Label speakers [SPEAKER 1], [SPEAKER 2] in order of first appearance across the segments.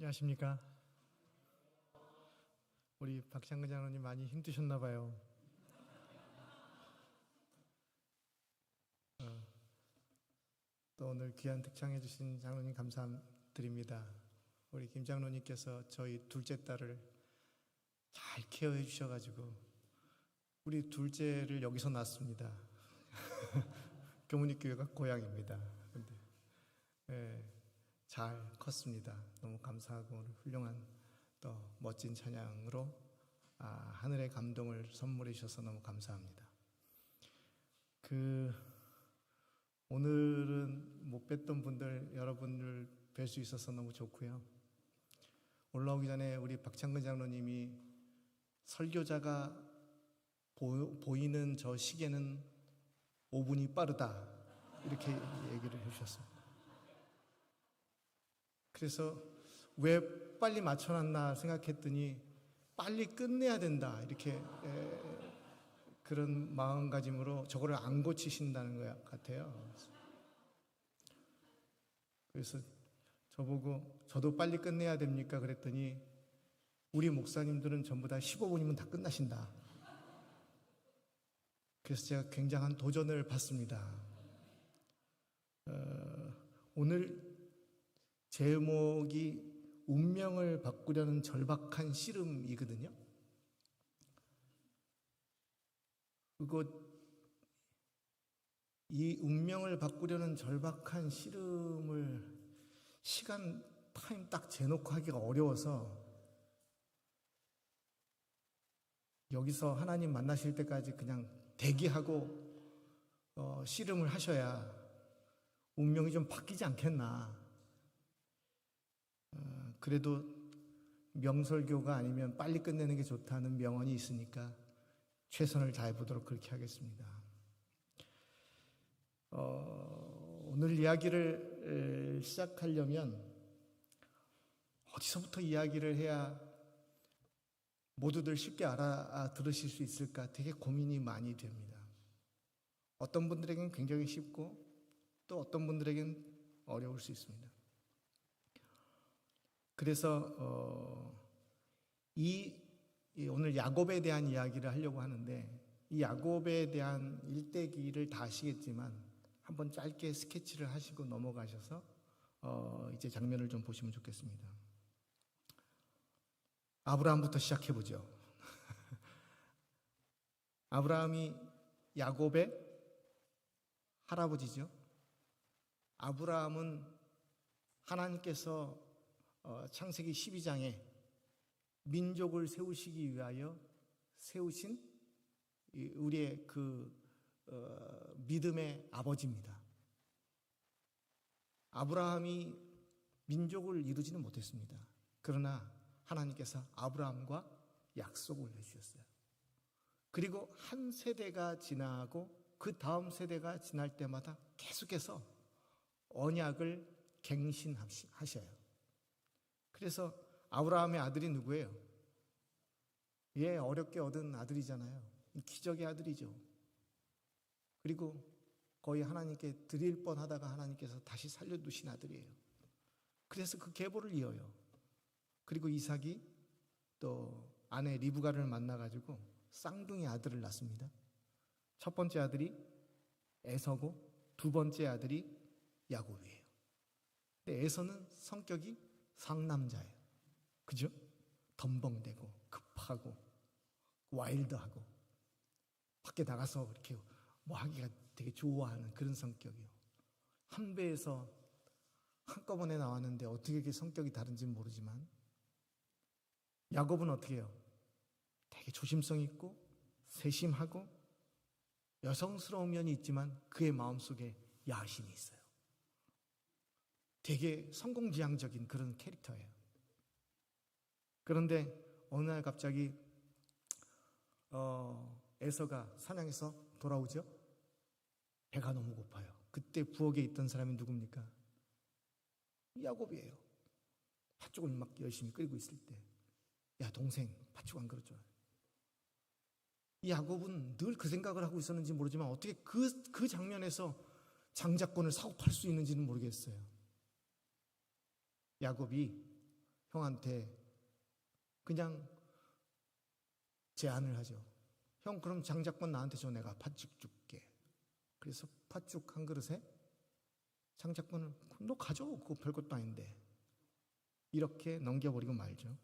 [SPEAKER 1] 안녕하십니까. 우리 박창근 장로님 많이 힘드셨나 봐요. 또 오늘 귀한 특창해 주신 장로님 감사드립니다. 우리 김 장로님께서 저희 둘째 딸을 잘 케어해 주셔가지고 우리 둘째를 여기서 낳았습니다. 교문익교회가 고향입니다. 근데 잘 컸습니다. 너무 감사하고 오늘 훌륭한 또 멋진 찬양으로 하늘의 감동을 선물해 주셔서 너무 감사합니다. 오늘은 못 뵀던 분들 여러분을 뵐 수 있어서 너무 좋고요. 올라오기 전에 우리 박창근 장로님이 설교자가 보이는 저 시계는 5분이 빠르다 이렇게 얘기를 해주셨습니다. 그래서 왜 빨리 맞춰놨나 생각했더니 빨리 끝내야 된다 이렇게 그런 마음가짐으로 저거를 안 고치신다는 것 같아요. 그래서 저보고 저도 빨리 끝내야 됩니까? 그랬더니 우리 목사님들은 전부 다 15분이면 다 끝나신다. 그래서 제가 굉장한 도전을 받습니다. 오늘 제목이 운명을 바꾸려는 절박한 씨름이거든요. 이 운명을 바꾸려는 절박한 씨름을 시간 타임 딱 재놓고 하기가 어려워서 여기서 하나님 만나실 때까지 그냥 대기하고 씨름을 하셔야 운명이 좀 바뀌지 않겠나. 그래도 명설교가 아니면 빨리 끝내는 게 좋다는 명언이 있으니까 최선을 다해보도록 그렇게 하겠습니다. 오늘 이야기를 시작하려면 어디서부터 이야기를 해야 모두들 쉽게 알아들으실 수 있을까 되게 고민이 많이 됩니다. 어떤 분들에게는 굉장히 쉽고 또 어떤 분들에게는 어려울 수 있습니다. 그래서 오늘 야곱에 대한 이야기를 하려고 하는데 이 야곱에 대한 일대기를 다 아시겠지만 한번 짧게 스케치를 하시고 넘어가셔서 이제 장면을 좀 보시면 좋겠습니다. 아브라함부터 시작해보죠. 아브라함이 야곱의 할아버지죠. 아브라함은 하나님께서 창세기 12장에 민족을 세우시기 위하여 세우신 우리의 믿음의 아버지입니다. 아브라함이 민족을 이루지는 못했습니다. 그러나 하나님께서 아브라함과 약속을 해주셨어요. 그리고 한 세대가 지나고 그 다음 세대가 지날 때마다 계속해서 언약을 갱신하셔요. 그래서 아브라함의 아들이 누구예요? 어렵게 얻은 아들이잖아요. 기적의 아들이죠. 그리고 거의 하나님께 드릴 뻔하다가 하나님께서 다시 살려두신 아들이에요. 그래서 그 계보를 이어요. 그리고 이삭이 또 아내 리브가를 만나가지고 쌍둥이 아들을 낳습니다. 첫 번째 아들이 에서고 두 번째 아들이 야곱이에요. 근데 에서는 성격이 상남자예요. 그죠? 덤벙대고 급하고 와일드하고 밖에 나가서 이렇게 뭐 하기가 되게 좋아하는 그런 성격이요. 한 배에서 한꺼번에 나왔는데 어떻게 이렇게 성격이 다른지는 모르지만 야곱은 어떻게 해요? 되게 조심성 있고 세심하고 여성스러운 면이 있지만 그의 마음속에 야심이 있어요. 되게 성공지향적인 그런 캐릭터예요. 그런데 어느 날 갑자기 에서가 사냥해서 돌아오죠. 배가 너무 고파요. 그때 부엌에 있던 사람이 누굽니까? 야곱이에요. 팥죽을 막 열심히 끓이고 있을 때, 야 동생 팥죽 안 그릇 줘. 이 야곱은 늘 그 생각을 하고 있었는지 모르지만 어떻게 그 장면에서 장자권을 사고 팔 수 있는지는 모르겠어요. 야곱이 형한테 그냥 제안을 하죠. 형, 그럼 장작권 나한테 줘. 내가 팥죽 줄게. 그래서 팥죽 한 그릇에 장작권을 너 가져. 그거 별것도 아닌데. 이렇게 넘겨버리고 말죠.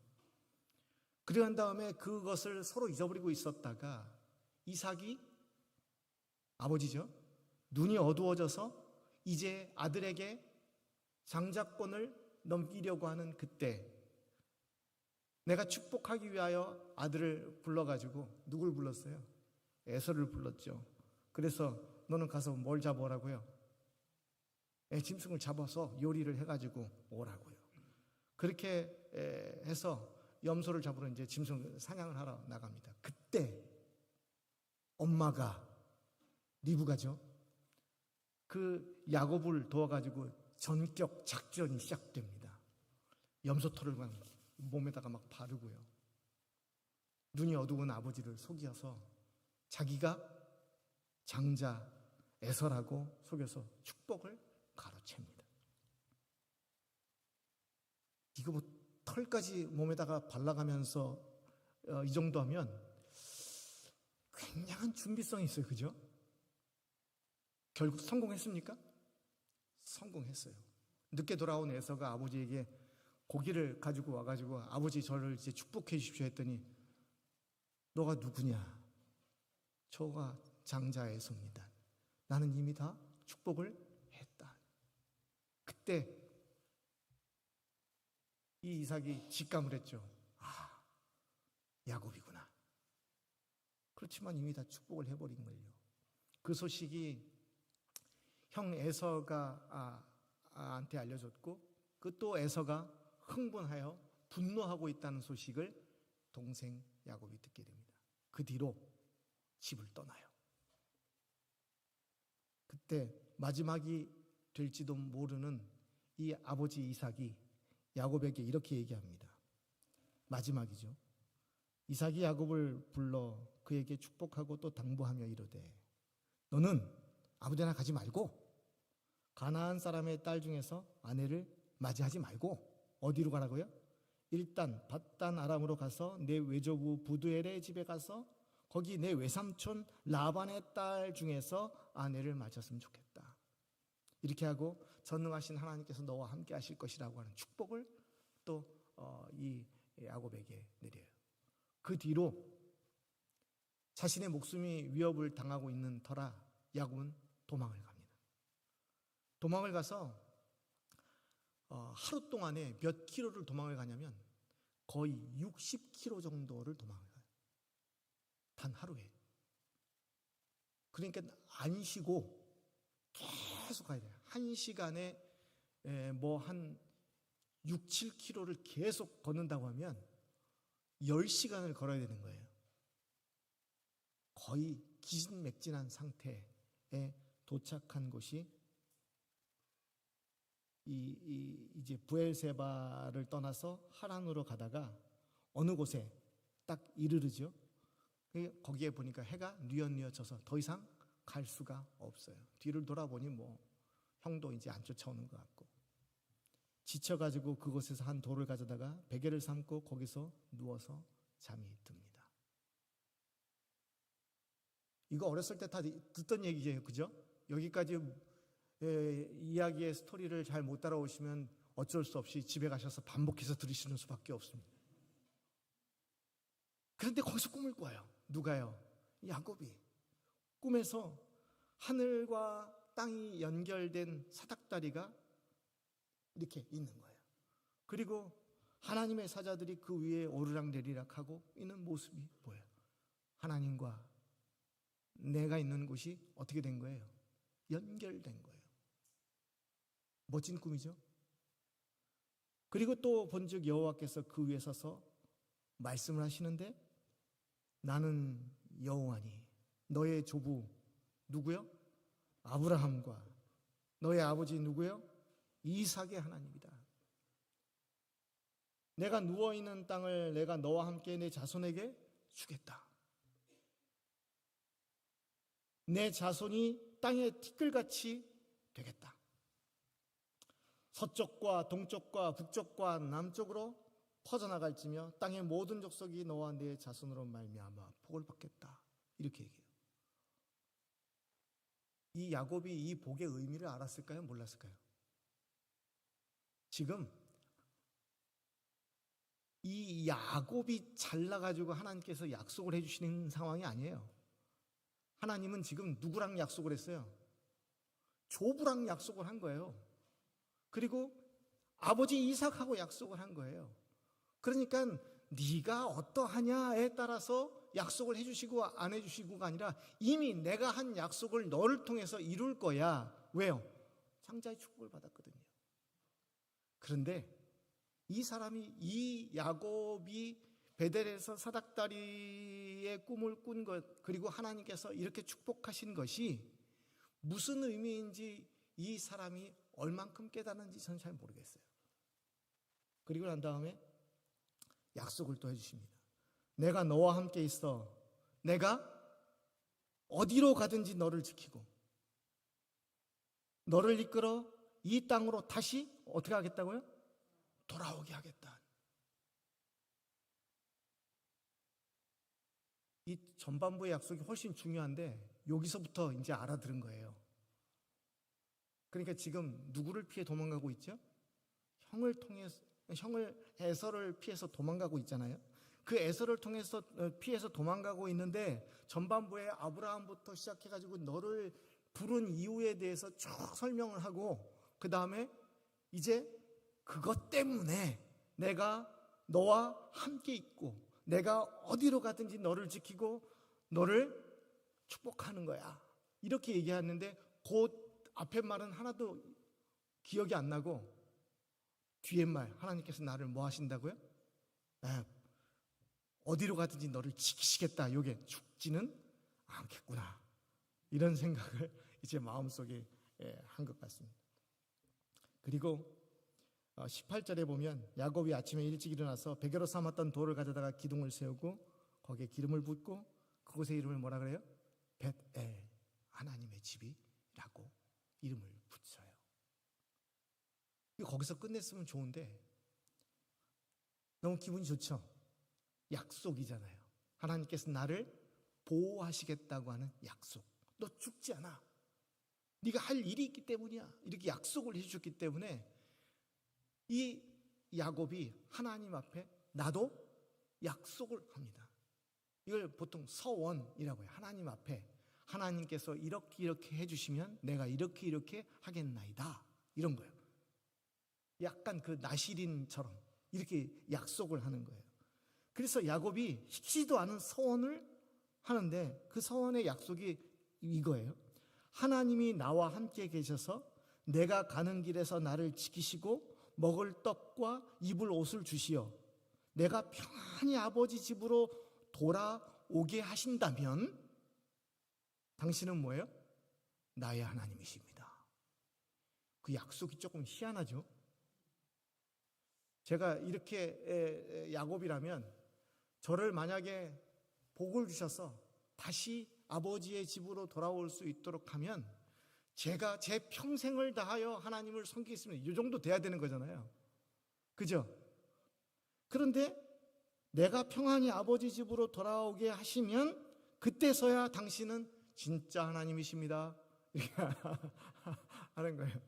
[SPEAKER 1] 그러한 다음에 그것을 서로 잊어버리고 있었다가 이삭이, 아버지죠, 눈이 어두워져서 이제 아들에게 장작권을 넘기려고 하는 그때 내가 축복하기 위하여 아들을 불러가지고 누굴 불렀어요? 에서를 불렀죠. 그래서 너는 가서 뭘 잡아오라고요? 짐승을 잡아서 요리를 해가지고 오라고요. 그렇게 해서 염소를 잡으러 이제 짐승 사냥을 하러 나갑니다. 그때 엄마가 리브가죠. 그 야곱을 도와가지고 전격 작전이 시작됩니다. 염소털을 몸에다가 막 바르고요. 눈이 어두운 아버지를 속여서 자기가 장자 에서라고 속여서 축복을 가로챕니다. 이거 뭐 털까지 몸에다가 발라가면서 이 정도 하면 굉장한 준비성이 있어요. 그죠? 결국 성공했습니까? 성공했어요. 늦게 돌아온 에서가 아버지에게 고기를 가지고 와가지고 아버지 저를 이제 축복해 주십시오 했더니 너가 누구냐? 저가 장자 에서입니다. 나는 이미 다 축복을 했다. 그때 이 이삭이 직감을 했죠. 아, 야곱이구나. 그렇지만 이미 다 축복을 해버린 거예요. 그 소식이 형 에서가 한테 알려졌고 그 또 에서가 흥분하여 분노하고 있다는 소식을 동생 야곱이 듣게 됩니다. 그 뒤로 집을 떠나요. 그때 마지막이 될지도 모르는 이 아버지 이삭이 야곱에게 이렇게 얘기합니다. 마지막이죠. 이삭이 야곱을 불러 그에게 축복하고 또 당부하며 이르되 너는 아무데나 가지 말고 가나안 사람의 딸 중에서 아내를 맞이하지 말고 어디로 가라고요? 일단 밧단 아람으로 가서 내 외조부 부두엘의 집에 가서 거기 내 외삼촌 라반의 딸 중에서 아내를 맞았으면 좋겠다. 이렇게 하고 전능하신 하나님께서 너와 함께 하실 것이라고 하는 축복을 또 이 야곱에게 내려요. 그 뒤로 자신의 목숨이 위협을 당하고 있는 터라 야곱은 도망을 갑니다. 도망을 가서 하루 동안에 몇 킬로를 도망을 가냐면 거의 60km 정도를 도망을 가요. 단 하루에. 그러니까 안 쉬고 계속 가야 돼요. 한 시간에 뭐 한 6, 7km를 계속 걷는다고 하면 10시간을 걸어야 되는 거예요. 거의 기진맥진한 상태에 도착한 곳이 이제 부엘세바를 떠나서 하란으로 가다가 어느 곳에 딱 이르르죠. 거기에 보니까 해가 뉘엿뉘엿져서 더 이상 갈 수가 없어요. 뒤를 돌아보니 뭐 형도 이제 안 쫓아오는 것 같고 지쳐가지고 그곳에서 한 돌을 가져다가 베개를 삼고 거기서 누워서 잠이 듭니다. 이거 어렸을 때 다 듣던 얘기예요. 그죠? 여기까지 이야기의 스토리를 잘 못 따라오시면 어쩔 수 없이 집에 가셔서 반복해서 들으시는 수밖에 없습니다. 그런데 거기서 꿈을 꿔요. 누가요? 야곱이. 꿈에서 하늘과 땅이 연결된 사닥다리가 이렇게 있는 거예요. 그리고 하나님의 사자들이 그 위에 오르락내리락하고 있는 모습이 보여요. 하나님과 내가 있는 곳이 어떻게 된 거예요? 연결된 거예요. 멋진 꿈이죠. 그리고 또 본즉 여호와께서 그 위에 서서 말씀을 하시는데 나는 여호와니 너의 조부 누구요? 아브라함과 너의 아버지 누구요? 이삭의 하나님이다. 내가 누워있는 땅을 내가 너와 함께 내 자손에게 주겠다. 내 자손이 땅의 티끌같이 되겠다. 서쪽과 동쪽과 북쪽과 남쪽으로 퍼져나갈지며 땅의 모든 족속이 너와 내 자손으로 말미암아 복을 받겠다. 이렇게 얘기해요. 이 야곱이 이 복의 의미를 알았을까요? 몰랐을까요? 지금 이 야곱이 잘나가지고 하나님께서 약속을 해주시는 상황이 아니에요. 하나님은 지금 누구랑 약속을 했어요? 조부랑 약속을 한 거예요. 그리고 아버지 이삭하고 약속을 한 거예요. 그러니까 네가 어떠하냐에 따라서 약속을 해주시고 안 해주시고가 아니라 이미 내가 한 약속을 너를 통해서 이룰 거야. 왜요? 장자의 축복을 받았거든요. 그런데 이 야곱이 베델에서 사닥다리의 꿈을 꾼 것, 그리고 하나님께서 이렇게 축복하신 것이 무슨 의미인지 이 사람이 얼만큼 깨닫는지 저는 잘 모르겠어요. 그리고 난 다음에 약속을 또 해주십니다. 내가 너와 함께 있어. 내가 어디로 가든지 너를 지키고 너를 이끌어 이 땅으로 다시 어떻게 하겠다고요? 돌아오게 하겠다. 이 전반부의 약속이 훨씬 중요한데 여기서부터 이제 알아들은 거예요. 그러니까 지금 누구를 피해 도망가고 있죠? 형을 에서를 피해서 도망가고 있잖아요. 그 에서를 통해서 피해서 도망가고 있는데 전반부에 아브라함부터 시작해가지고 너를 부른 이유에 대해서 쭉 설명을 하고 그 다음에 이제 그것 때문에 내가 너와 함께 있고 내가 어디로 가든지 너를 지키고 너를 축복하는 거야. 이렇게 얘기하는데 곧 앞에 말은 하나도 기억이 안 나고 뒤에 말 하나님께서 나를 뭐 하신다고요? 어디로 가든지 너를 지키시겠다. 이게 죽지는 않겠구나. 이런 생각을 이제 마음속에 한 것 같습니다. 그리고 18절에 보면 야곱이 아침에 일찍 일어나서 베개로 삼았던 돌을 가져다가 기둥을 세우고 거기에 기름을 붓고 그곳의 이름을 뭐라 그래요? 벳엘, 하나님의 집이라고 이름을 붙여요. 거기서 끝냈으면 좋은데 너무 기분이 좋죠? 약속이잖아요. 하나님께서 나를 보호하시겠다고 하는 약속. 너 죽지 않아. 네가 할 일이 있기 때문이야. 이렇게 약속을 해주셨기 때문에 이 야곱이 하나님 앞에 나도 약속을 합니다. 이걸 보통 서원이라고 해요. 하나님 앞에 하나님께서 이렇게 해주시면 내가 이렇게 하겠나이다. 이런 거예요. 약간 그 나시린처럼 이렇게 약속을 하는 거예요. 그래서 야곱이 쉽지도 않은 서원을 하는데 그 서원의 약속이 이거예요. 하나님이 나와 함께 계셔서 내가 가는 길에서 나를 지키시고 먹을 떡과 입을 옷을 주시어 내가 평안히 아버지 집으로 돌아오게 하신다면 당신은 뭐예요? 나의 하나님이십니다. 그 약속이 조금 희한하죠? 제가 이렇게 야곱이라면 저를 만약에 복을 주셔서 다시 아버지의 집으로 돌아올 수 있도록 하면 제가 제 평생을 다하여 하나님을 섬기겠습니다. 이 정도 돼야 되는 거잖아요. 그죠? 그런데 내가 평안히 아버지 집으로 돌아오게 하시면 그때서야 당신은 진짜 하나님이십니다. 이렇게 하는 거예요.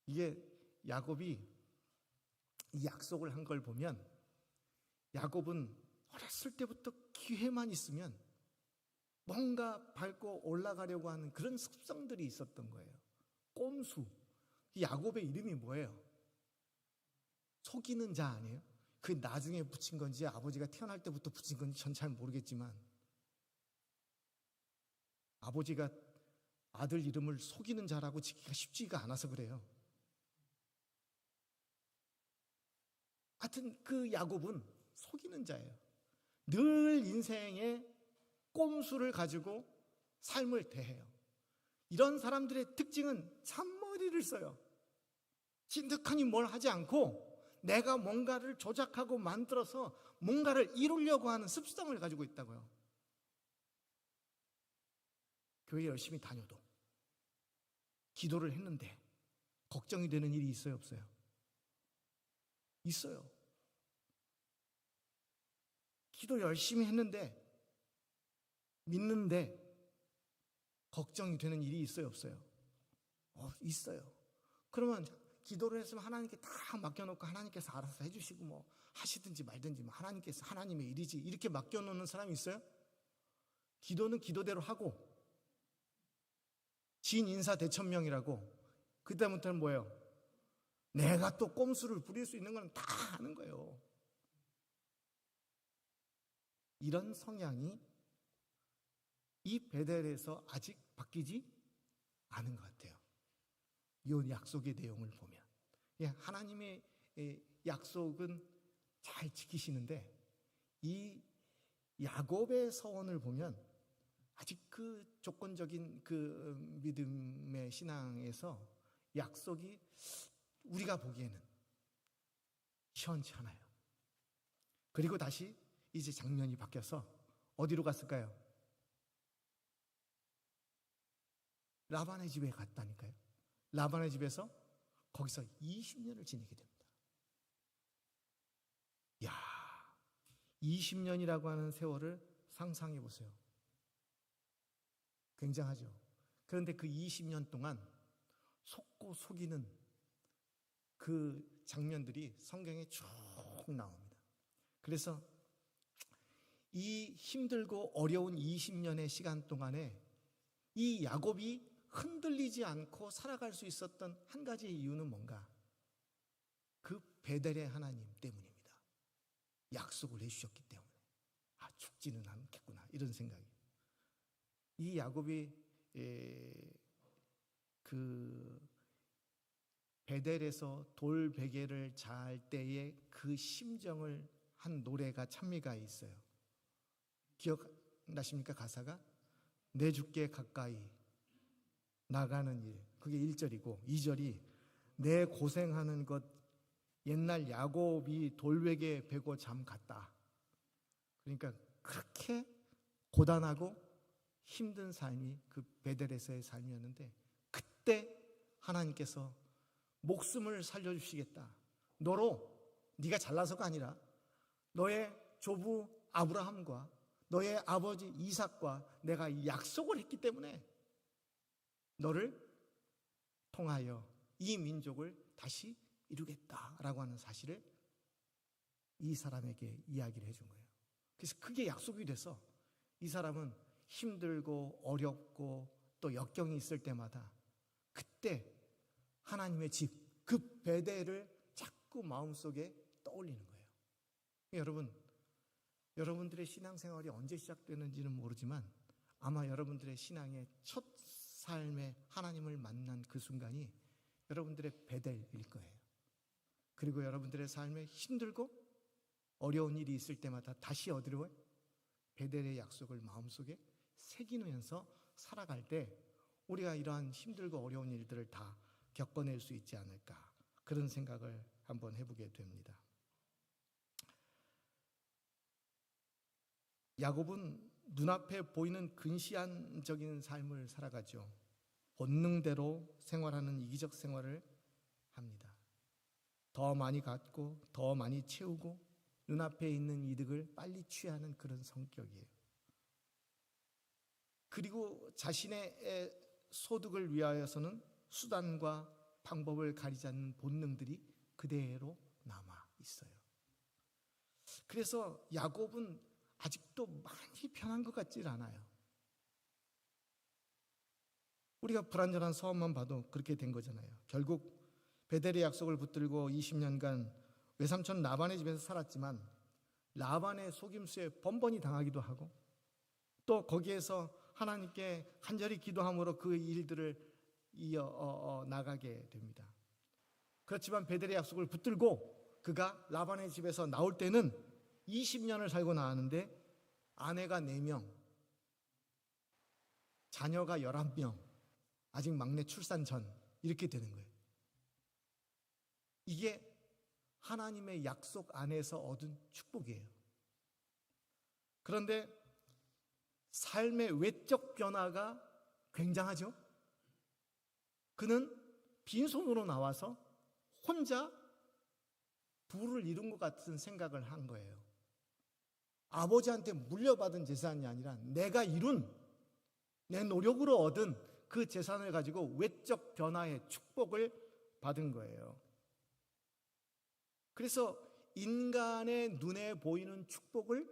[SPEAKER 1] 이게 야곱이 이 약속을 한 걸 보면 야곱은 어렸을 때부터 기회만 있으면 뭔가 밟고 올라가려고 하는 그런 습성들이 있었던 거예요. 꼼수. 야곱의 이름이 뭐예요? 속이는 자 아니에요? 그 나중에 붙인 건지 아버지가 태어날 때부터 붙인 건지 전 잘 모르겠지만 아버지가 아들 이름을 속이는 자라고 짓기가 쉽지가 않아서 그래요. 하여튼 그 야곱은 속이는 자예요. 늘 인생에 꼼수를 가지고 삶을 대해요. 이런 사람들의 특징은 잔머리를 써요. 진득하니 뭘 하지 않고 내가 뭔가를 조작하고 만들어서 뭔가를 이루려고 하는 습성을 가지고 있다고요. 교회 열심히 다녀도 기도를 했는데 걱정이 되는 일이 있어요, 없어요? 있어요. 기도 열심히 했는데, 믿는데 걱정이 되는 일이 있어요, 없어요? 있어요. 그러면 기도를 했으면 하나님께 다 맡겨놓고 하나님께서 알아서 해주시고 뭐 하시든지 말든지 뭐 하나님께서 하나님의 일이지 이렇게 맡겨놓는 사람이 있어요? 기도는 기도대로 하고 진인사대천명이라고 그다음부터는 뭐예요? 내가 또 꼼수를 부릴 수 있는 건 다 하는 거예요. 이런 성향이 이 베델에서 아직 바뀌지 않은 것 같아요. 이 약속의 내용을 보면 하나님의 약속은 잘 지키시는데 이 야곱의 서원을 보면 아직 그 조건적인 그 믿음의 신앙에서 약속이 우리가 보기에는 시원치 않아요. 그리고 다시 이제 장면이 바뀌어서 어디로 갔을까요? 라반의 집에 갔다니까요. 라반의 집에서 거기서 20년을 지내게 됩니다. 20년이라고 하는 세월을 상상해 보세요. 굉장하죠. 그런데 그 20년 동안 속고 속이는 그 장면들이 성경에 쭉 나옵니다. 그래서 이 힘들고 어려운 20년의 시간 동안에 이 야곱이 흔들리지 않고 살아갈 수 있었던 한 가지의 이유는 뭔가? 그 베델의 하나님 때문입니다. 약속을 해주셨기 때문에 죽지는 않겠구나 이런 생각이. 이 야곱이 그 베델에서 돌 베개를 잘 때의 그 심정을 한 노래가 찬미가 있어요. 기억나십니까? 가사가 내 주께 가까이 나가는 일, 그게 1절이고 2절이 내 고생하는 것 옛날 야곱이 돌베개 베고 잠 갔다. 그러니까 그렇게 고단하고 힘든 삶이 그 베델에서의 삶이었는데 그때 하나님께서 목숨을 살려주시겠다. 너로 네가 잘나서가 아니라 너의 조부 아브라함과 너의 아버지 이삭과 내가 약속을 했기 때문에 너를 통하여 이 민족을 다시 이루겠다라고 하는 사실을 이 사람에게 이야기를 해준 거예요. 그래서 그게 약속이 돼서 이 사람은 힘들고 어렵고 또 역경이 있을 때마다 그때 하나님의 집, 그 베델을 자꾸 마음속에 떠올리는 거예요. 여러분, 여러분들의 신앙생활이 언제 시작되는지는 모르지만 아마 여러분들의 신앙의 첫 삶에 하나님을 만난 그 순간이 여러분들의 베델일 거예요. 그리고 여러분들의 삶에 힘들고 어려운 일이 있을 때마다 다시 어디로 와요? 베델의 약속을 마음속에 새기면서 살아갈 때 우리가 이러한 힘들고 어려운 일들을 다 겪어낼 수 있지 않을까 그런 생각을 한번 해보게 됩니다. 야곱은 눈앞에 보이는 근시안적인 삶을 살아가죠. 본능대로 생활하는 이기적 생활을 합니다. 더 많이 갖고 더 많이 채우고 눈앞에 있는 이득을 빨리 취하는 그런 성격이에요. 그리고 자신의 소득을 위하여서는 수단과 방법을 가리지 않는 본능들이 그대로 남아 있어요. 그래서 야곱은 아직도 많이 편한 것 같질 않아요. 우리가 불완전한 서원만 봐도 그렇게 된 거잖아요. 결국 베델의 약속을 붙들고 20년간 외삼촌 라반의 집에서 살았지만 라반의 속임수에 번번이 당하기도 하고 또 거기에서 하나님께 간절히 기도함으로 그 일들을 이어 나가게 됩니다. 그렇지만 베델의 약속을 붙들고 그가 라반의 집에서 나올 때는 20년을 살고 나왔는데 아내가 4명, 자녀가 11명, 아직 막내 출산 전 이렇게 되는 거예요. 이게 하나님의 약속 안에서 얻은 축복이에요. 그런데 삶의 외적 변화가 굉장하죠. 그는 빈손으로 나와서 혼자 부를 이룬 것 같은 생각을 한 거예요. 아버지한테 물려받은 재산이 아니라 내가 이룬, 내 노력으로 얻은 그 재산을 가지고 외적 변화의 축복을 받은 거예요. 그래서 인간의 눈에 보이는 축복을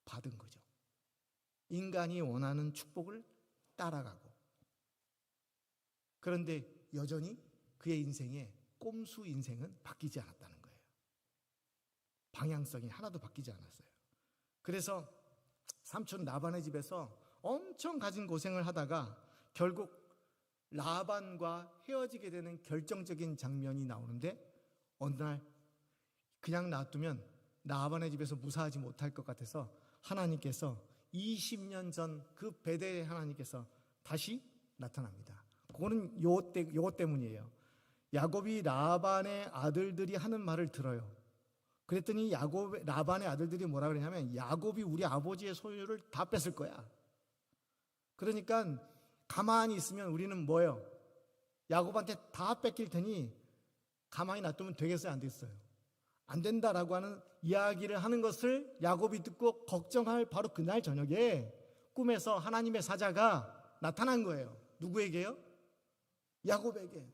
[SPEAKER 1] 받은 거죠. 인간이 원하는 축복을 따라가고. 그런데 여전히 그의 인생에 꼼수 인생은 바뀌지 않았다는 거예요. 방향성이 하나도 바뀌지 않았어요. 그래서 삼촌 라반의 집에서 엄청 가진 고생을 하다가 결국 라반과 헤어지게 되는 결정적인 장면이 나오는데, 어느 날 그냥 놔두면 라반의 집에서 무사하지 못할 것 같아서 하나님께서 20년 전 그 베델의 하나님께서 다시 나타납니다. 그거는 요것 때문이에요. 야곱이 라반의 아들들이 하는 말을 들어요. 그랬더니 라반의 아들들이 뭐라 그러냐면, 야곱이 우리 아버지의 소유를 다 뺏을 거야. 그러니까 가만히 있으면 우리는 뭐예요? 야곱한테 다 뺏길 테니 가만히 놔두면 되겠어요, 안 되겠어요? 안 된다라고 하는 이야기를 하는 것을 야곱이 듣고 걱정할 바로 그날 저녁에 꿈에서 하나님의 사자가 나타난 거예요. 누구에게요? 야곱에게.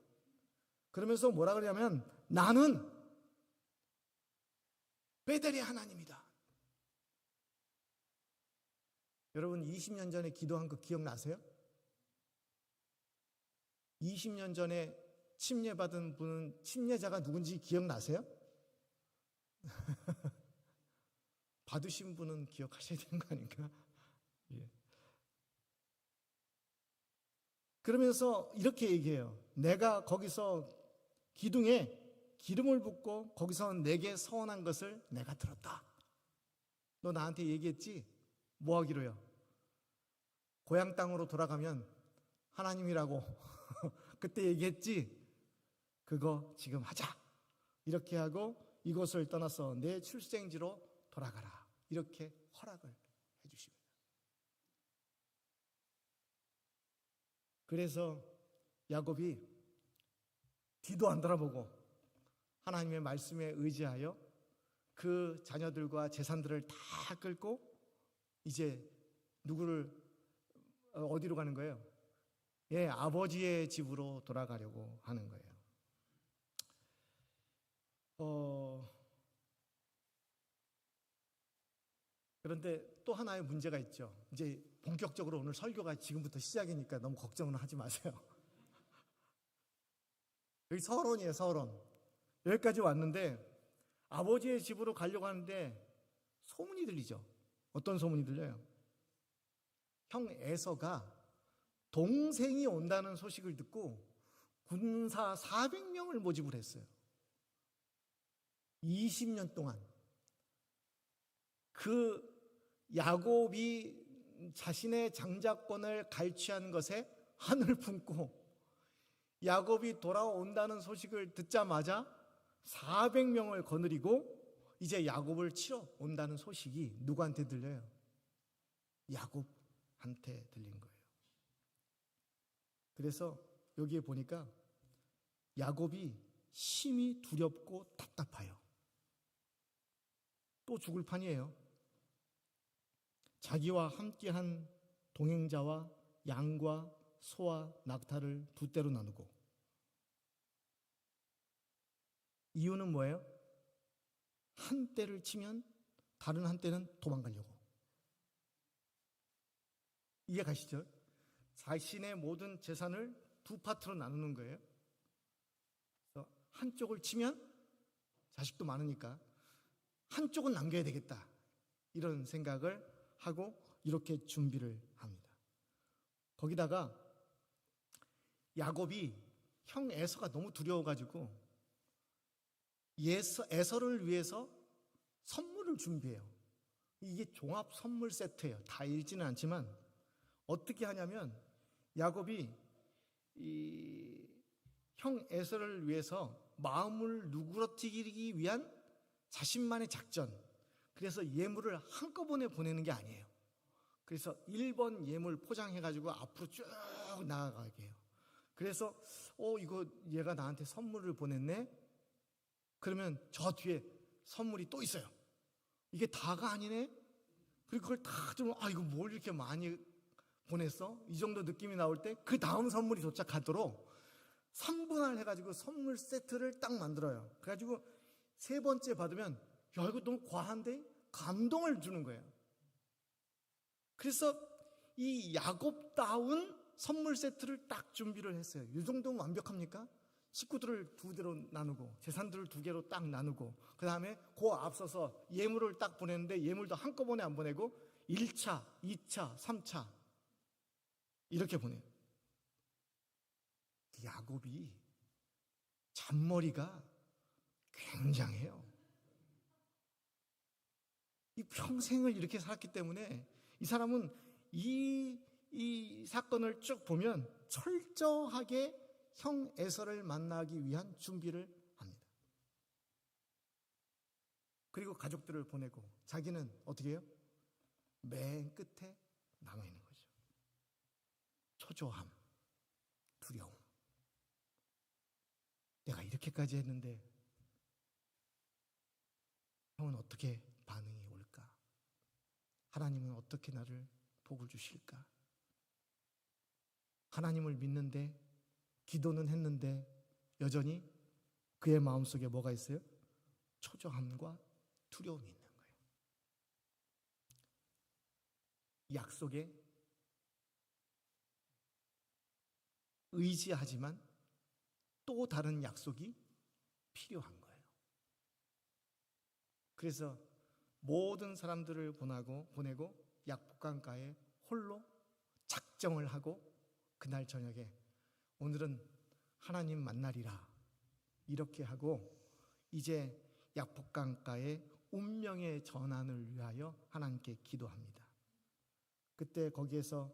[SPEAKER 1] 그러면서 뭐라 그러냐면, 나는 베델의 하나님이다. 여러분 20년 전에 기도한 거 기억나세요? 20년 전에 침례받은 분은, 침례자가 누군지 기억나세요? 받으신 분은 기억하셔야 되는 거 아닌가? 예. 그러면서 이렇게 얘기해요. 내가 거기서 기둥에 기름을 붓고 거기서 내게 서원한 것을 내가 들었다. 너 나한테 얘기했지? 뭐 하기로요? 고향 땅으로 돌아가면 하나님이라고 그때 얘기했지? 그거 지금 하자. 이렇게 하고 이곳을 떠나서 내 출생지로 돌아가라. 이렇게 허락을 해주십니다. 그래서 야곱이 뒤도 안 돌아보고 하나님의 말씀에 의지하여 그 자녀들과 재산들을 다 끌고 이제 어디로 가는 거예요? 예, 아버지의 집으로 돌아가려고 하는 거예요. 그런데 또 하나의 문제가 있죠. 이제 본격적으로 오늘 설교가 지금부터 시작이니까 너무 걱정은 하지 마세요. 여기 서론이에요, 서론. 여기까지 왔는데 아버지의 집으로 가려고 하는데 소문이 들리죠. 어떤 소문이 들려요? 형 에서가 동생이 온다는 소식을 듣고 군사 400명을 모집을 했어요. 20년 동안. 그 야곱이 자신의 장자권을 갈취한 것에 한을 품고 야곱이 돌아온다는 소식을 듣자마자 400명을 거느리고 이제 야곱을 치러 온다는 소식이 누구한테 들려요? 야곱한테 들린 거예요. 그래서 여기에 보니까 야곱이 심히 두렵고 답답해요. 또 죽을 판이에요. 자기와 함께한 동행자와 양과 소와 낙타를 두 떼로 나누고. 이유는 뭐예요? 한 떼를 치면 다른 한 떼는 도망가려고. 이해 가시죠? 자신의 모든 재산을 두 파트로 나누는 거예요. 그래서 한쪽을 치면 자식도 많으니까 한쪽은 남겨야 되겠다. 이런 생각을 하고 이렇게 준비를 합니다. 거기다가 야곱이 형 에서가 너무 두려워가지고 에서를 위해서 선물을 준비해요. 이게 종합 선물 세트예요. 다 읽지는 않지만 어떻게 하냐면 야곱이 이 형 에서를 위해서 마음을 누그러뜨리기 위한 자신만의 작전. 그래서 예물을 한꺼번에 보내는 게 아니에요. 그래서 1번 예물 포장해가지고 앞으로 쭉 나아가게 해요. 그래서 이거 얘가 나한테 선물을 보냈네. 그러면 저 뒤에 선물이 또 있어요. 이게 다가 아니네? 그리고 그걸 다 들으면, 이거 뭘 이렇게 많이 보냈어? 이 정도 느낌이 나올 때 그 다음 선물이 도착하도록 3분할 해가지고 선물 세트를 딱 만들어요. 그래가지고 세 번째 받으면, 야, 이거 너무 과한데? 감동을 주는 거예요. 그래서 이 야곱다운 선물 세트를 딱 준비를 했어요. 이 정도면 완벽합니까? 식구들을 두 개로 나누고 재산들을 두 개로 딱 나누고, 그 다음에 그 앞서서 예물을 딱 보냈는데 예물도 한꺼번에 안 보내고 1차, 2차, 3차 이렇게 보내요. 야곱이 잔머리가 굉장해요. 이 평생을 이렇게 살았기 때문에 이 사람은 이 사건을 쭉 보면 철저하게 형 에서를 만나기 위한 준비를 합니다. 그리고 가족들을 보내고 자기는 어떻게 해요? 맨 끝에 남아있는 거죠. 초조함, 두려움. 내가 이렇게까지 했는데 형은 어떻게 반응이 올까? 하나님은 어떻게 나를 복을 주실까? 하나님을 믿는데, 기도는 했는데 여전히 그의 마음속에 뭐가 있어요? 초조함과 두려움이 있는 거예요. 약속에 의지하지만 또 다른 약속이 필요한 거예요. 그래서 모든 사람들을 보내고 약복강가에 홀로 작정을 하고 그날 저녁에 오늘은 하나님 만나리라 이렇게 하고 이제 약복강가의 운명의 전환을 위하여 하나님께 기도합니다. 그때 거기에서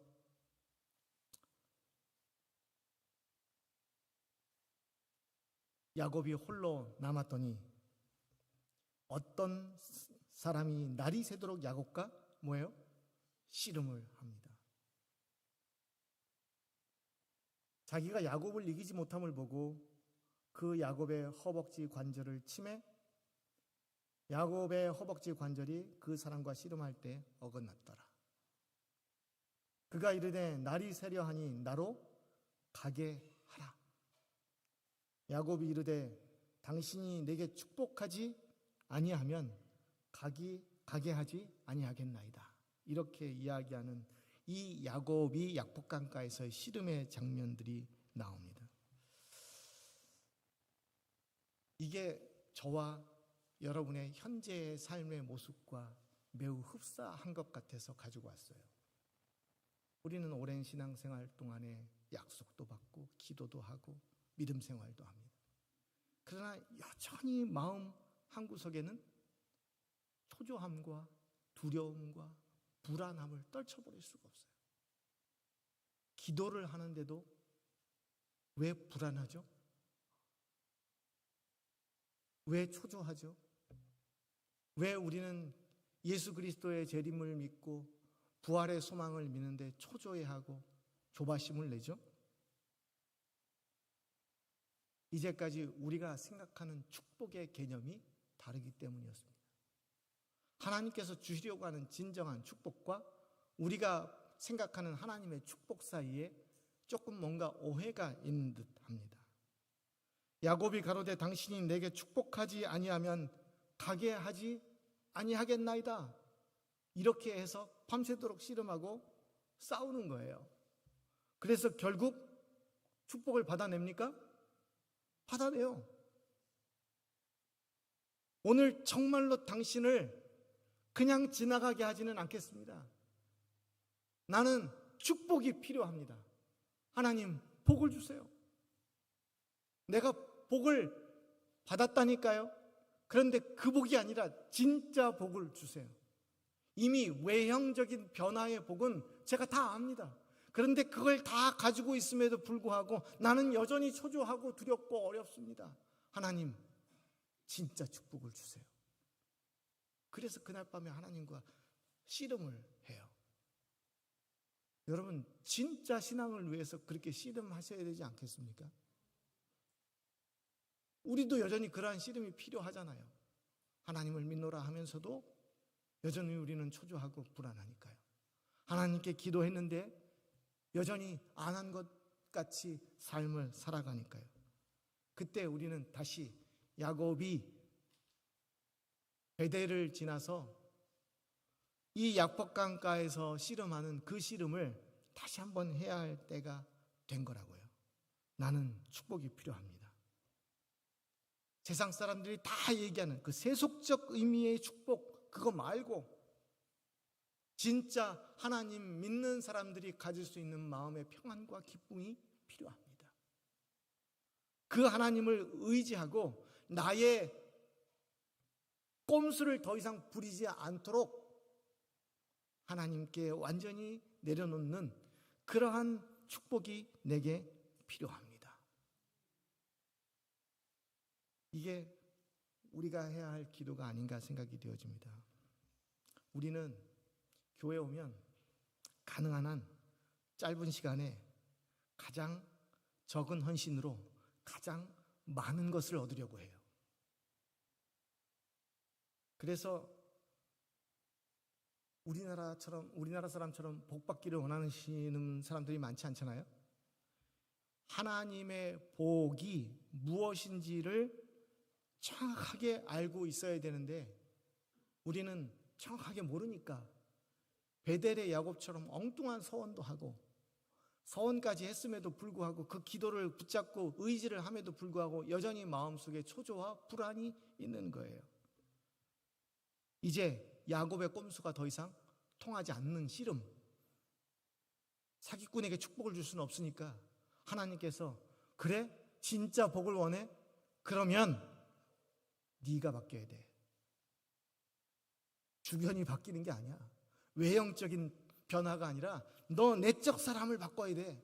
[SPEAKER 1] 야곱이 홀로 남았더니 어떤 사람이 날이 새도록 야곱과 뭐예요? 씨름을 합니다. 자기가 야곱을 이기지 못함을 보고 그 야곱의 허벅지 관절을 치매 야곱의 허벅지 관절이 그 사람과 씨름할 때 어긋났더라. 그가 이르되 날이 새려하니 나로 가게 하라. 야곱이 이르되 당신이 내게 축복하지 아니하면 가게 하지 아니하겠나이다. 이렇게 이야기하는 이 야곱이 약복강가에서의 씨름의 장면들이 나옵니다. 이게 저와 여러분의 현재의 삶의 모습과 매우 흡사한 것 같아서 가지고 왔어요. 우리는 오랜 신앙생활 동안에 약속도 받고 기도도 하고 믿음 생활도 합니다. 그러나 여전히 마음 한구석에는 초조함과 두려움과 불안함을 떨쳐버릴 수가 없어요. 기도를 하는데도 왜 불안하죠? 왜 초조하죠? 왜 우리는 예수 그리스도의 재림을 믿고 부활의 소망을 믿는데 초조해하고 조바심을 내죠? 이제까지 우리가 생각하는 축복의 개념이 다르기 때문이었습니다. 하나님께서 주시려고 하는 진정한 축복과 우리가 생각하는 하나님의 축복 사이에 조금 뭔가 오해가 있는 듯 합니다. 야곱이 가로되 당신이 내게 축복하지 아니하면 가게 하지 아니하겠나이다. 이렇게 해서 밤새도록 씨름하고 싸우는 거예요. 그래서 결국 축복을 받아냅니까? 받아내요. 오늘 정말로 당신을 그냥 지나가게 하지는 않겠습니다. 나는 축복이 필요합니다. 하나님, 복을 주세요. 내가 복을 받았다니까요. 그런데 그 복이 아니라 진짜 복을 주세요. 이미 외형적인 변화의 복은 제가 다 압니다. 그런데 그걸 다 가지고 있음에도 불구하고 나는 여전히 초조하고 두렵고 어렵습니다. 하나님, 진짜 축복을 주세요. 그래서 그날 밤에 하나님과 씨름을 해요. 여러분, 진짜 신앙을 위해서 그렇게 씨름하셔야 되지 않겠습니까? 우리도 여전히 그러한 씨름이 필요하잖아요. 하나님을 믿노라 하면서도 여전히 우리는 초조하고 불안하니까요. 하나님께 기도했는데 여전히 안 한 것 같이 삶을 살아가니까요. 그때 우리는 다시 야곱이 베델을 지나서 이 약복강가에서 씨름하는 그 씨름을 다시 한번 해야 할 때가 된 거라고요. 나는 축복이 필요합니다. 세상 사람들이 다 얘기하는 그 세속적 의미의 축복, 그거 말고 진짜 하나님 믿는 사람들이 가질 수 있는 마음의 평안과 기쁨이 필요합니다. 그 하나님을 의지하고 나의 꼼수를 더 이상 부리지 않도록 하나님께 완전히 내려놓는 그러한 축복이 내게 필요합니다. 이게 우리가 해야 할 기도가 아닌가 생각이 되어집니다. 우리는 교회 오면 가능한 한 짧은 시간에 가장 적은 헌신으로 가장 많은 것을 얻으려고 해요. 그래서 우리나라 사람처럼 복 받기를 원하시는 사람들이 많지 않잖아요. 하나님의 복이 무엇인지를 정확하게 알고 있어야 되는데 우리는 정확하게 모르니까 베델의 야곱처럼 엉뚱한 서원도 하고 서원까지 했음에도 불구하고 그 기도를 붙잡고 의지를 함에도 불구하고 여전히 마음속에 초조와 불안이 있는 거예요. 이제 야곱의 꼼수가 더 이상 통하지 않는 씨름, 사기꾼에게 축복을 줄 수는 없으니까 하나님께서 그래? 진짜 복을 원해? 그러면 네가 바뀌어야 돼. 주변이 바뀌는 게 아니야. 외형적인 변화가 아니라 너 내적 사람을 바꿔야 돼.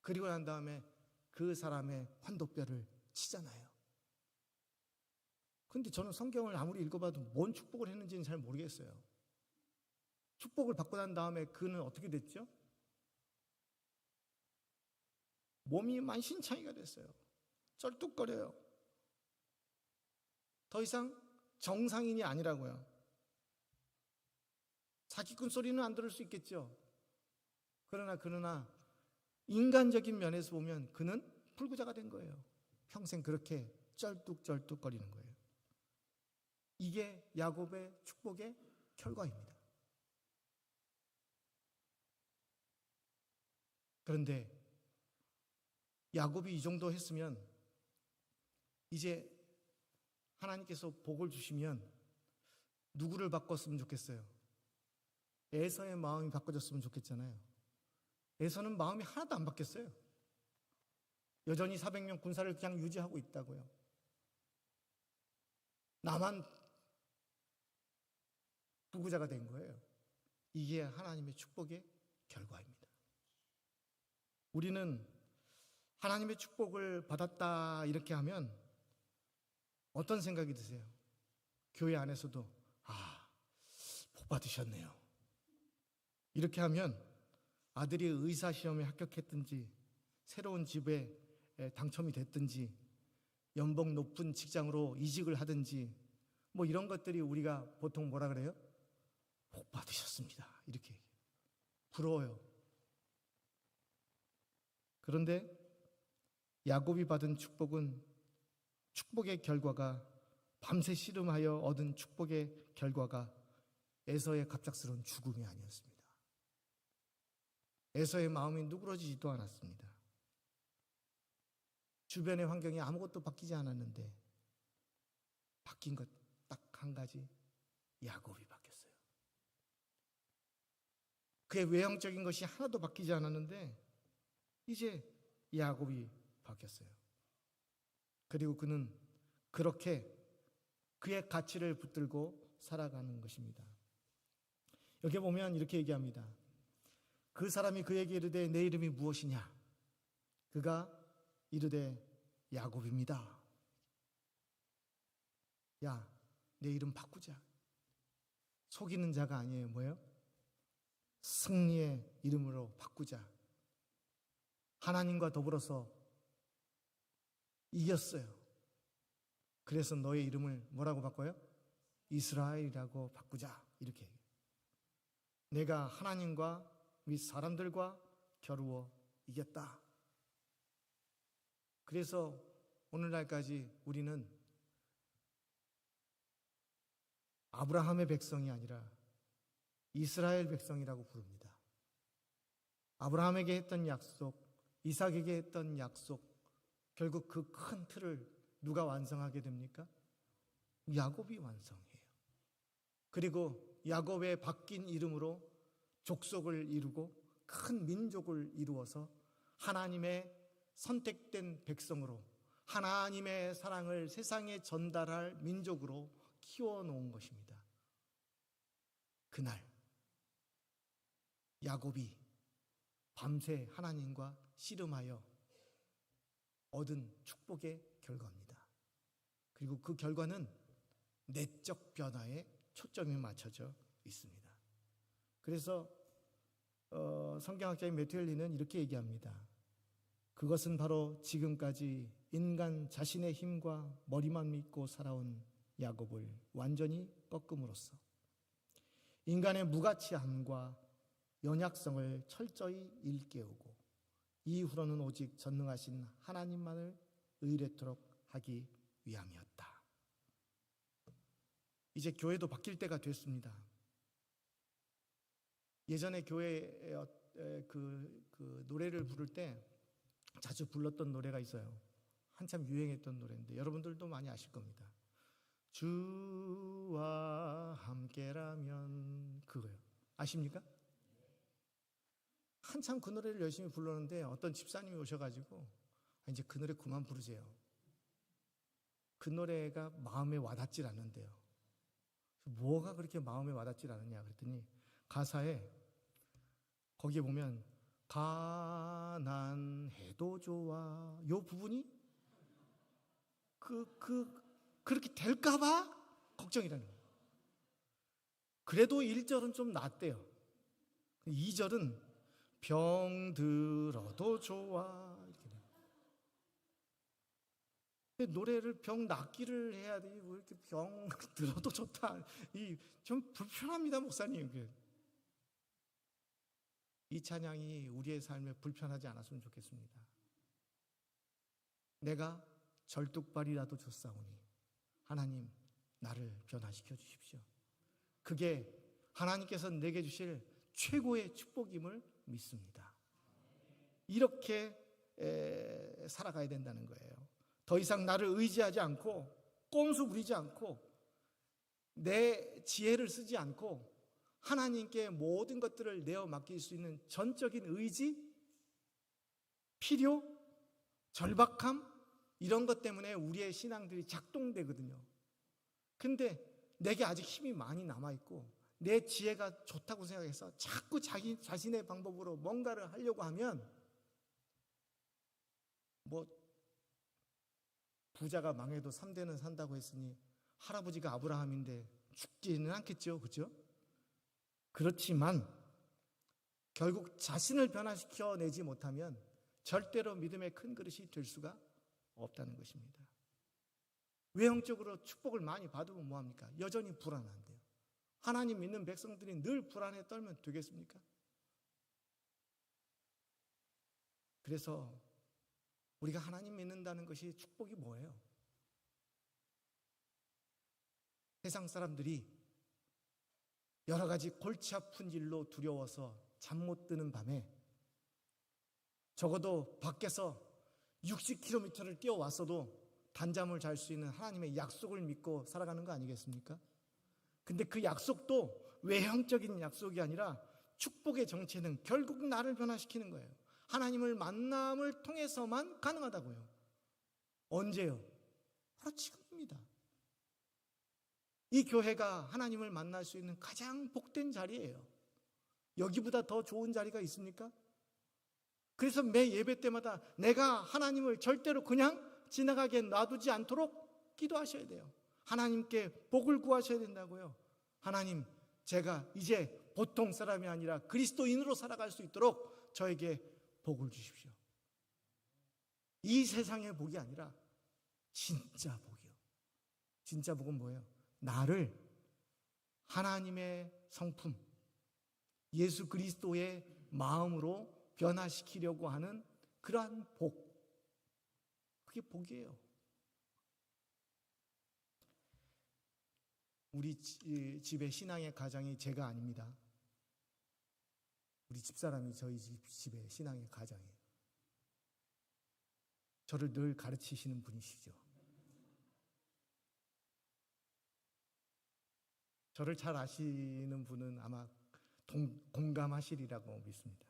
[SPEAKER 1] 그리고 난 다음에 그 사람의 환도뼈를 치잖아요. 근데 저는 성경을 아무리 읽어봐도 뭔 축복을 했는지는 잘 모르겠어요. 축복을 받고 난 다음에 그는 어떻게 됐죠? 몸이 만신창이가 됐어요. 쩔뚝거려요. 더 이상 정상인이 아니라고요. 사기꾼 소리는 안 들을 수 있겠죠. 그러나 인간적인 면에서 보면 그는 불구자가 된 거예요. 평생 그렇게 쩔뚝쩔뚝거리는 거예요. 이게 야곱의 축복의 결과입니다. 그런데 야곱이 이 정도 했으면 이제 하나님께서 복을 주시면 누구를 바꿨으면 좋겠어요? 에서의 마음이 바꿔졌으면 좋겠잖아요. 에서는 마음이 하나도 안 바뀌었어요. 여전히 400명 군사를 그냥 유지하고 있다고요. 나만 부구자가 된 거예요. 이게 하나님의 축복의 결과입니다. 우리는 하나님의 축복을 받았다 이렇게 하면 어떤 생각이 드세요? 교회 안에서도 복 받으셨네요. 이렇게 하면 아들이 의사시험에 합격했든지 새로운 집에 당첨이 됐든지 연봉 높은 직장으로 이직을 하든지 뭐 이런 것들이 우리가 보통 뭐라 그래요? 복 받으셨습니다. 이렇게 부러워요. 그런데 야곱이 받은 축복은 축복의 결과가 밤새 씨름하여 얻은 축복의 결과가 에서의 갑작스러운 죽음이 아니었습니다. 에서의 마음이 누그러지지도 않았습니다. 주변의 환경이 아무것도 바뀌지 않았는데 바뀐 것 딱 한 가지, 야곱이 바뀌었어요. 그의 외형적인 것이 하나도 바뀌지 않았는데 이제 야곱이 바뀌었어요. 그리고 그는 그렇게 그의 가치를 붙들고 살아가는 것입니다. 여기 보면 이렇게 얘기합니다. 그 사람이 그에게 이르되 내 이름이 무엇이냐? 그가 이르되 야곱입니다. 야, 내 이름 바꾸자. 속이는 자가 아니에요. 뭐예요? 승리의 이름으로 바꾸자. 하나님과 더불어서 이겼어요. 그래서 너의 이름을 뭐라고 바꿔요? 이스라엘이라고 바꾸자. 이렇게 얘기해요. 내가 하나님과 및 사람들과 겨루어 이겼다. 그래서 오늘날까지 우리는 아브라함의 백성이 아니라 이스라엘 백성이라고 부릅니다. 아브라함에게 했던 약속, 이삭에게 했던 약속, 결국 그 큰 틀을 누가 완성하게 됩니까? 야곱이 완성해요. 그리고 야곱의 바뀐 이름으로 족속을 이루고 큰 민족을 이루어서 하나님의 선택된 백성으로 하나님의 사랑을 세상에 전달할 민족으로 키워놓은 것입니다. 그날 야곱이 밤새 하나님과 씨름하여 얻은 축복의 결과입니다. 그리고 그 결과는 내적 변화에 초점이 맞춰져 있습니다. 그래서 성경학자인 매튜 헨리는 이렇게 얘기합니다. 그것은 바로 지금까지 인간 자신의 힘과 머리만 믿고 살아온 야곱을 완전히 꺾음으로써 인간의 무가치함과 연약성을 철저히 일깨우고 이후로는 오직 전능하신 하나님만을 의뢰토록 하기 위함이었다. 이제 교회도 바뀔 때가 됐습니다. 예전에 교회에 그 노래를 부를 때 자주 불렀던 노래가 있어요. 한참 유행했던 노래인데 여러분들도 많이 아실 겁니다. 주와 함께라면, 그거요. 아십니까? 한참 그 노래를 열심히 불렀는데 어떤 집사님이 오셔가지고 이제 그 노래 그만 부르세요. 그 노래가 마음에 와닿질 않는데요. 뭐가 그렇게 마음에 와닿질 않느냐 그랬더니 가사에 거기에 보면 가난해도 좋아, 요 부분이 그렇게 될까봐 걱정이라는 거예요. 그래도 1절은 좀 낫대요. 2절은 병들어도 좋아. 이렇게 노래를 병 낫기를 해야 되니 왜 이렇게 병 들어도 좋다. 좀 불편합니다, 목사님. 이 찬양이 우리의 삶에 불편하지 않았으면 좋겠습니다. 내가 절뚝발이라도 줬사오니 하나님 나를 변화시켜 주십시오. 그게 하나님께서 내게 주실 최고의 축복임을 믿습니다. 이렇게 살아가야 된다는 거예요. 더 이상 나를 의지하지 않고 꼼수 부리지 않고 내 지혜를 쓰지 않고 하나님께 모든 것들을 내어 맡길 수 있는 전적인 의지, 필요, 절박함, 이런 것 때문에 우리의 신앙들이 작동되거든요. 근데 내게 아직 힘이 많이 남아있고 내 지혜가 좋다고 생각해서 자꾸 자신의 방법으로 뭔가를 하려고 하면 부자가 망해도 3대는 산다고 했으니 할아버지가 아브라함인데 죽지는 않겠죠. 그렇죠? 그렇지만 결국 자신을 변화시켜내지 못하면 절대로 믿음의 큰 그릇이 될 수가 없다는 것입니다. 외형적으로 축복을 많이 받으면 뭐합니까? 여전히 불안한데요. 하나님 믿는 백성들이 늘 불안에 떨면 되겠습니까? 그래서 우리가 하나님 믿는다는 것이 축복이 뭐예요? 세상 사람들이 여러 가지 골치 아픈 일로 두려워서 잠 못 드는 밤에 적어도 밖에서 60km를 뛰어왔어도 단잠을 잘 수 있는 하나님의 약속을 믿고 살아가는 거 아니겠습니까? 근데 그 약속도 외형적인 약속이 아니라 축복의 정체는 결국 나를 변화시키는 거예요. 하나님을 만남을 통해서만 가능하다고요. 언제요? 바로 지금입니다. 이 교회가 하나님을 만날 수 있는 가장 복된 자리예요. 여기보다 더 좋은 자리가 있습니까? 그래서 매 예배 때마다 내가 하나님을 절대로 그냥 지나가게 놔두지 않도록 기도하셔야 돼요. 하나님께 복을 구하셔야 된다고요. 하나님, 제가 이제 보통 사람이 아니라 그리스도인으로 살아갈 수 있도록 저에게 복을 주십시오. 이 세상의 복이 아니라 진짜 복이요. 진짜 복은 뭐예요? 나를 하나님의 성품, 예수 그리스도의 마음으로 변화시키려고 하는 그러한 복. 그게 복이에요. 우리 집의 신앙의 가장이 제가 아닙니다. 우리 집사람이 저희 집의 신앙의 가장이에요. 저를 늘 가르치시는 분이시죠. 저를 잘 아시는 분은 아마 공감하시리라고 믿습니다.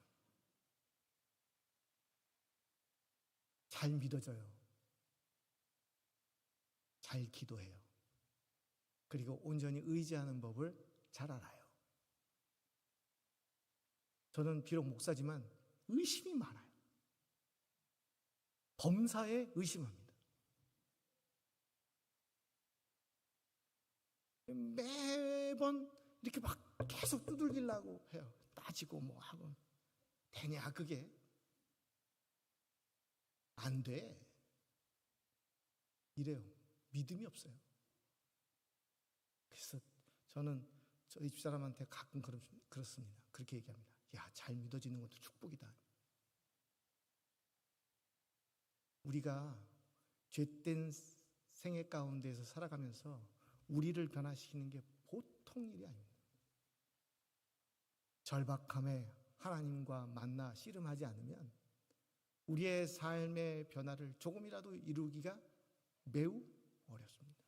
[SPEAKER 1] 잘 믿어져요. 잘 기도해요. 그리고 온전히 의지하는 법을 잘 알아요. 저는 비록 목사지만 의심이 많아요. 범사에 의심합니다. 매번 이렇게 막 계속 두들기려고 해요. 따지고 뭐 하고. 되냐 그게? 안 돼. 이래요. 믿음이 없어요. 그래서 저는 저희 집사람한테 가끔 그렇습니다. 그렇게 얘기합니다. 야, 잘 믿어지는 것도 축복이다. 우리가 죄된 생애 가운데에서 살아가면서 우리를 변화시키는 게 보통 일이 아닙니다. 절박함에 하나님과 만나 씨름하지 않으면 우리의 삶의 변화를 조금이라도 이루기가 매우 어렵습니다.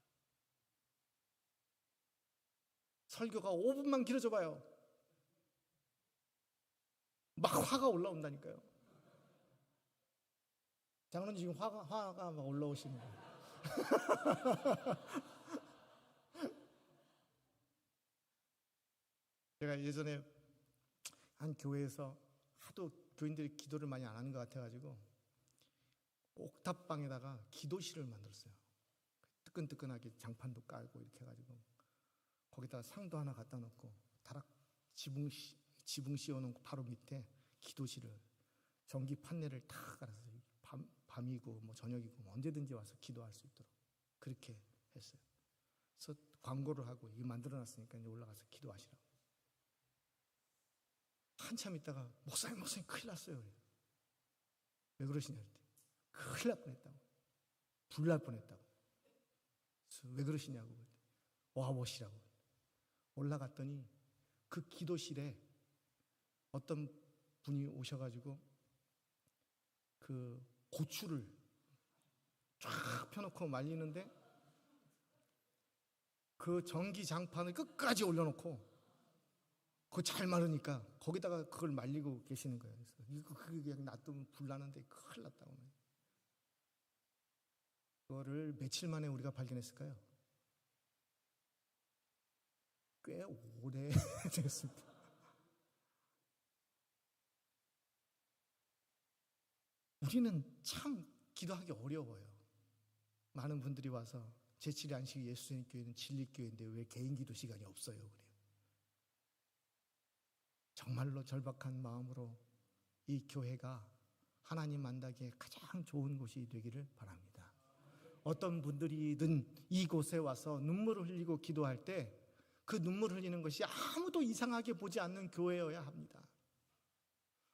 [SPEAKER 1] 설교가 5분만 길어져 봐요. 막 화가 올라온다니까요. 장로님 지금 화가 막 올라오시는 거예요. 제가 예전에 한 교회에서 하도 교인들이 기도를 많이 안 하는 것 같아가지고 옥탑방에다가 기도실을 만들었어요. 뜨끈뜨끈하게 장판도 깔고 이렇게 해가지고 거기다가 상도 하나 갖다 놓고 다락 지붕 씌워놓고 바로 밑에 기도실을 전기 판넬을 다 깔아서 밤이고 뭐 저녁이고 뭐 언제든지 와서 기도할 수 있도록 그렇게 했어요. 그래서 광고를 하고 이거 만들어놨으니까 이제 올라가서 기도하시라고. 한참 있다가 목사님 큰일 났어요. 왜 그러시냐 그랬더니 큰일 날 뻔했다고. 불 날 뻔했다고. 그래서 왜 그러시냐고 와보시라고. 올라갔더니 그 기도실에 어떤 분이 오셔가지고 그 고추를 쫙 펴놓고 말리는데 그 전기 장판을 끝까지 올려놓고 그거 잘 마르니까 거기다가 그걸 말리고 계시는 거예요. 그래서 이거 그냥 놔두면 불 나는데 큰일 났다고. 그거를 며칠 만에 우리가 발견했을까요? 꽤 오래 됐습니다. 우리는 참 기도하기 어려워요. 많은 분들이 와서 제7일 안식 예수님 교회는 진리교회인데 왜 개인 기도 시간이 없어요? 그래요. 정말로 절박한 마음으로 이 교회가 하나님 만나기에 가장 좋은 곳이 되기를 바랍니다. 어떤 분들이든 이곳에 와서 눈물을 흘리고 기도할 때 그 눈물 흘리는 것이 아무도 이상하게 보지 않는 교회여야 합니다.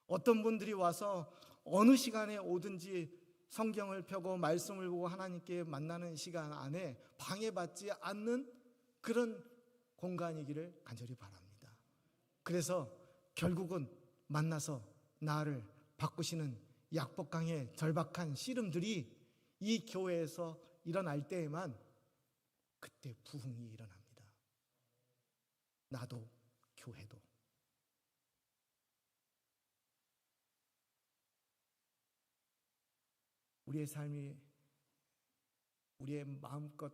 [SPEAKER 1] 어떤 분들이 와서 어느 시간에 오든지 성경을 펴고 말씀을 보고 하나님께 만나는 시간 안에 방해받지 않는 그런 공간이기를 간절히 바랍니다. 그래서 결국은 만나서 나를 바꾸시는 약복강의 절박한 씨름들이 이 교회에서 일어날 때에만 그때 부흥이 일어납니다. 나도 교회도. 우리의 삶이 우리의 마음껏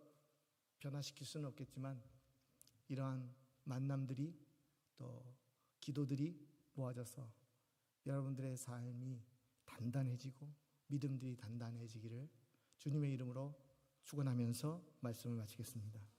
[SPEAKER 1] 변화시킬 수는 없겠지만 이러한 만남들이 또 기도들이 모아져서 여러분들의 삶이 단단해지고 믿음들이 단단해지기를 주님의 이름으로 축원하면서 말씀을 마치겠습니다.